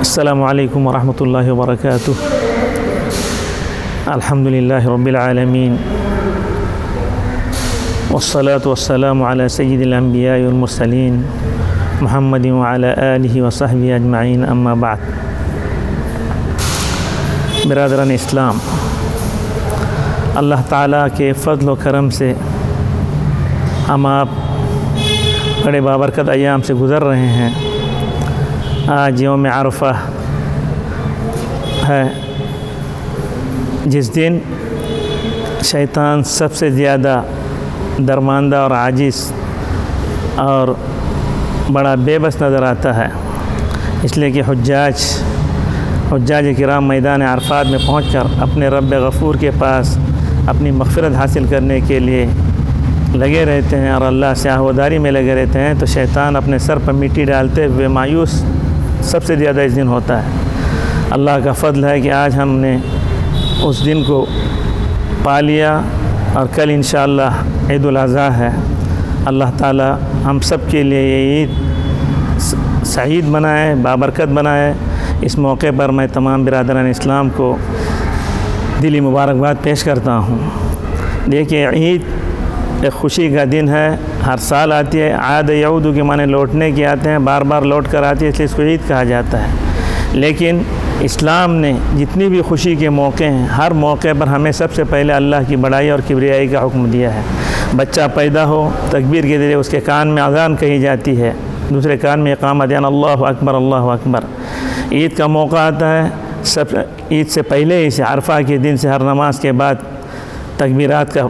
السلام علیکم ورحمۃ اللہ وبرکاتہ۔ الحمد للہ رب العالمین والصلاة والسلام علی سید الانبیاء والمرسلین محمد وعلی آلہ وصحبہ اجمعین، اما بعد۔ برادران اسلام، اللہ تعالیٰ کے فضل و کرم سے ہم آپ بڑے بابرکت ایام سے گزر رہے ہیں۔ آج یوم عرفہ ہے، جس دن شیطان سب سے زیادہ درماندہ اور عاجز اور بڑا بے بس نظر آتا ہے، اس لیے کہ حجاج کرام میدان عرفات میں پہنچ کر اپنے رب غفور کے پاس اپنی مغفرت حاصل کرنے کے لیے لگے رہتے ہیں اور اللہ سے آہوداری میں لگے رہتے ہیں، تو شیطان اپنے سر پر مٹی ڈالتے ہوئے مایوس سب سے زیادہ اس دن ہوتا ہے۔ اللہ کا فضل ہے کہ آج ہم نے اس دن کو پا لیا اور کل انشاءاللہ عید الاضحیٰ ہے۔ اللہ تعالی ہم سب کے لیے یہ عید سعید بنائے، بابرکت بنائے۔ اس موقع پر میں تمام برادران اسلام کو دلی مبارکباد پیش کرتا ہوں۔ دیکھیے، عید ایک خوشی کا دن ہے، ہر سال آتی ہے، عاد یعود کے معنی لوٹنے کے آتے ہیں، بار بار لوٹ کر آتی ہے، اس لیے اس کو عید کہا جاتا ہے۔ لیکن اسلام نے جتنی بھی خوشی کے موقع ہیں، ہر موقع پر ہمیں سب سے پہلے اللہ کی بڑائی اور کبریائی کا حکم دیا ہے۔ بچہ پیدا ہو، تکبیر کے ذریعے اس کے کان میں اذان کہی جاتی ہے، دوسرے کان میں اقامت، یعنی اللہ اکبر اللہ اکبر۔ عید کا موقع آتا ہے، عید سے پہلے ہی سے عرفہ کے دن سے ہر نماز کے بعد تکبیرات کا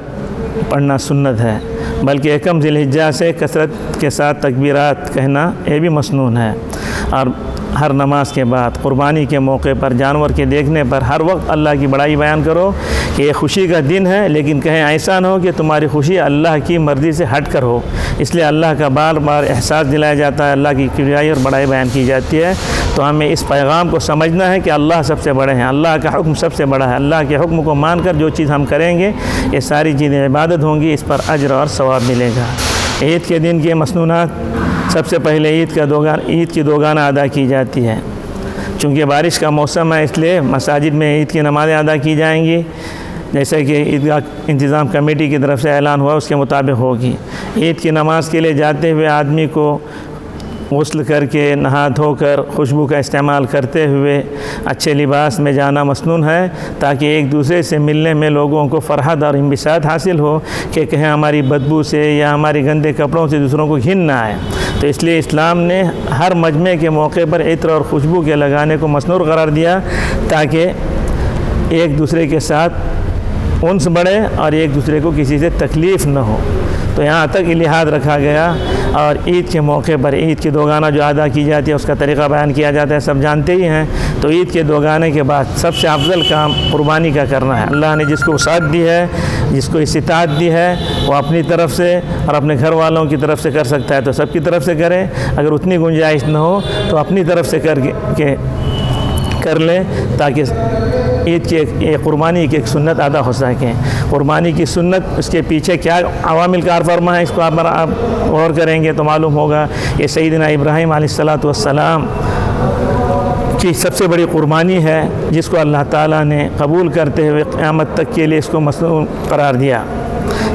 پڑھنا سنت ہے، بلکہ یکم ذی الحجہ سے کثرت کے ساتھ تکبیرات کہنا یہ بھی مسنون ہے۔ اور ہر نماز کے بعد، قربانی کے موقع پر، جانور کے دیکھنے پر ہر وقت اللہ کی بڑائی بیان کرو کہ یہ خوشی کا دن ہے، لیکن کہیں ایسا نہ ہو کہ تمہاری خوشی اللہ کی مرضی سے ہٹ کر ہو۔ اس لیے اللہ کا بار بار احساس دلایا جاتا ہے، اللہ کی کبریائی اور بڑائی بیان کی جاتی ہے۔ تو ہمیں اس پیغام کو سمجھنا ہے کہ اللہ سب سے بڑے ہیں، اللہ کا حکم سب سے بڑا ہے۔ اللہ کے حکم کو مان کر جو چیز ہم کریں گے، یہ ساری چیزیں عبادت ہوں گی، اس پر اجر اور ثواب ملے گا۔ عید کے دن کے مسنونات، سب سے پہلے عید کی دوگانہ ادا کی جاتی ہے۔ چونکہ بارش کا موسم ہے، اس لیے مساجد میں عید کی نمازیں ادا کی جائیں گی، جیسے کہ عیدگاہ انتظام کمیٹی کی طرف سے اعلان ہوا اس کے مطابق ہوگی۔ عید کی نماز کے لیے جاتے ہوئے آدمی کو غسل کر کے، نہا دھو کر، خوشبو کا استعمال کرتے ہوئے اچھے لباس میں جانا مسنون ہے، تاکہ ایک دوسرے سے ملنے میں لوگوں کو فرحت اور انبساط حاصل ہو کہ کہیں ہماری بدبو سے یا ہمارے گندے کپڑوں سے دوسروں کو گھن نہ آئے۔ تو اس لیے اسلام نے ہر مجمع کے موقع پر عطر اور خوشبو کے لگانے کو مسنون قرار دیا، تاکہ ایک دوسرے کے ساتھ انس بڑھے اور ایک دوسرے کو کسی سے تکلیف نہ ہو۔ تو یہاں تک لحاظ رکھا گیا۔ اور عید کے موقع پر عید کی دوگانہ جو ادا کی جاتی ہے، اس کا طریقہ بیان کیا جاتا ہے، سب جانتے ہی ہیں۔ تو عید کے دوگانے کے بعد سب سے افضل کام قربانی کا کرنا ہے۔ اللہ نے جس کو وسعت دی ہے، جس کو استطاعت دی ہے، وہ اپنی طرف سے اور اپنے گھر والوں کی طرف سے کر سکتا ہے، تو سب کی طرف سے کرے۔ اگر اتنی گنجائش نہ ہو تو اپنی طرف سے کر لیں، تاکہ عید کی قربانی کی ایک سنت ادا ہو سکے۔ قربانی کی سنت، اس کے پیچھے کیا عوامل کار فرما ہے، اس کو آپ غور کریں گے تو معلوم ہوگا۔ یہ سیدنا ابراہیم علیہ السلام کی سب سے بڑی قربانی ہے، جس کو اللہ تعالیٰ نے قبول کرتے ہوئے قیامت تک کے لیے اس کو مسنون قرار دیا۔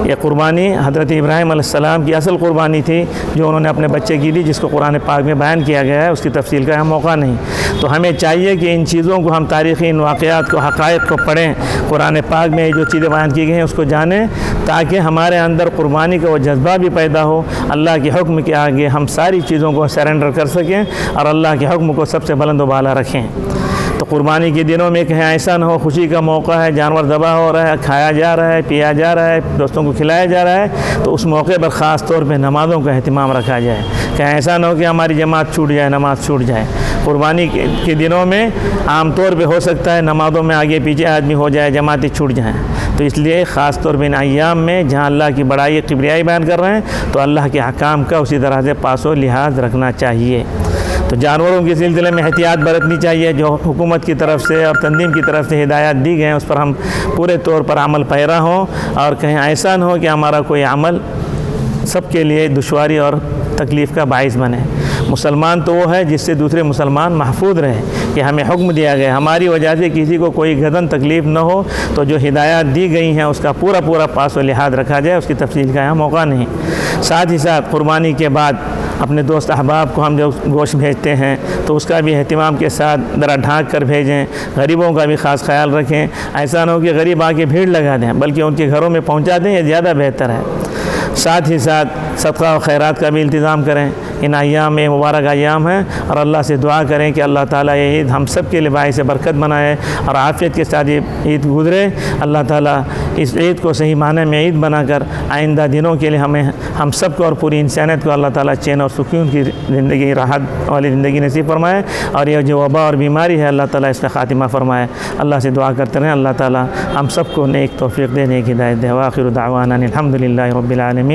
یہ قربانی حضرت ابراہیم علیہ السلام کی اصل قربانی تھی، جو انہوں نے اپنے بچے کی دی، جس کو قرآن پاک میں بیان کیا گیا ہے، اس کی تفصیل کا یہاں موقع نہیں۔ تو ہمیں چاہیے کہ ان چیزوں کو ہم تاریخی ان واقعات کو، حقائق کو پڑھیں، قرآن پاک میں جو چیزیں بیان کی گئی ہیں اس کو جانیں، تاکہ ہمارے اندر قربانی کا وہ جذبہ بھی پیدا ہو، اللہ کے حکم کے آگے ہم ساری چیزوں کو سرنڈر کر سکیں اور اللہ کے حکم کو سب سے بلند و بالا رکھیں۔ تو قربانی کے دنوں میں کہیں ایسا نہ ہو، خوشی کا موقع ہے، جانور ذبح ہو رہا ہے، کھایا جا رہا ہے، پیا جا رہا ہے، دوستوں کو کھلایا جا رہا ہے، تو اس موقع پر خاص طور پہ نمازوں کا اہتمام رکھا جائے۔ کہیں ایسا نہ ہو کہ ہماری جماعت چھوٹ جائے، نماز چھوٹ جائے۔ قربانی کے دنوں میں عام طور پہ ہو سکتا ہے نمازوں میں آگے پیچھے آدمی ہو جائے، جماعتیں چھوٹ جائیں۔ تو اس لیے خاص طور پہ ان ایام میں جہاں اللہ کی بڑائی کبریائی بیان کر رہے ہیں، تو اللہ کے حکام کا اسی طرح سے پاس و لحاظ رکھنا چاہیے۔ تو جانوروں کے سلسلے میں احتیاط برتنی چاہیے، جو حکومت کی طرف سے اور تنظیم کی طرف سے ہدایات دی گئے ہیں، اس پر ہم پورے طور پر عمل پیرا ہوں، اور کہیں ایسا نہ ہو کہ ہمارا کوئی عمل سب کے لیے دشواری اور تکلیف کا باعث بنے۔ مسلمان تو وہ ہے جس سے دوسرے مسلمان محفوظ رہے، کہ ہمیں حکم دیا گیا ہماری وجہ سے کسی کو کوئی گدن تکلیف نہ ہو، تو جو ہدایات دی گئی ہیں اس کا پورا پاس و لحاظ رکھا جائے، اس کی تفصیل کا یہاں موقع نہیں۔ ساتھ ہی ساتھ قربانی کے بعد اپنے دوست احباب کو ہم جو گوشت بھیجتے ہیں تو اس کا بھی اہتمام کے ساتھ ذرا ڈھانک کر بھیجیں، غریبوں کا بھی خاص خیال رکھیں، ایسا نہ ہو کہ غریب آ کے بھیڑ لگا دیں، بلکہ ان کے گھروں میں پہنچا دیں، یہ زیادہ بہتر ہے۔ ساتھ ہی ساتھ صدقہ و خیرات کا بھی التزام کریں، ان ایام میں مبارک ایام ہیں، اور اللہ سے دعا کریں کہ اللہ تعالیٰ یہ عید ہم سب کے لیے باعث برکت بنائے اور عافیت کے ساتھ یہ عید گزرے۔ اللہ تعالیٰ اس عید کو صحیح معنی میں عید بنا کر آئندہ دنوں کے لیے ہم سب کو اور پوری انسانیت کو اللہ تعالیٰ چین اور سکون کی زندگی، راحت والی زندگی نصیب فرمائے، اور یہ جو وبا اور بیماری ہے اللہ تعالیٰ اس کا خاتمہ فرمائے۔ اللہ سے دعا کرتے رہیں، اللہ تعالیٰ ہم سب کو نیک توفیق دے، نیک ہدایت دے۔ وآخر دعوانا الحمد للہ رب العالمین۔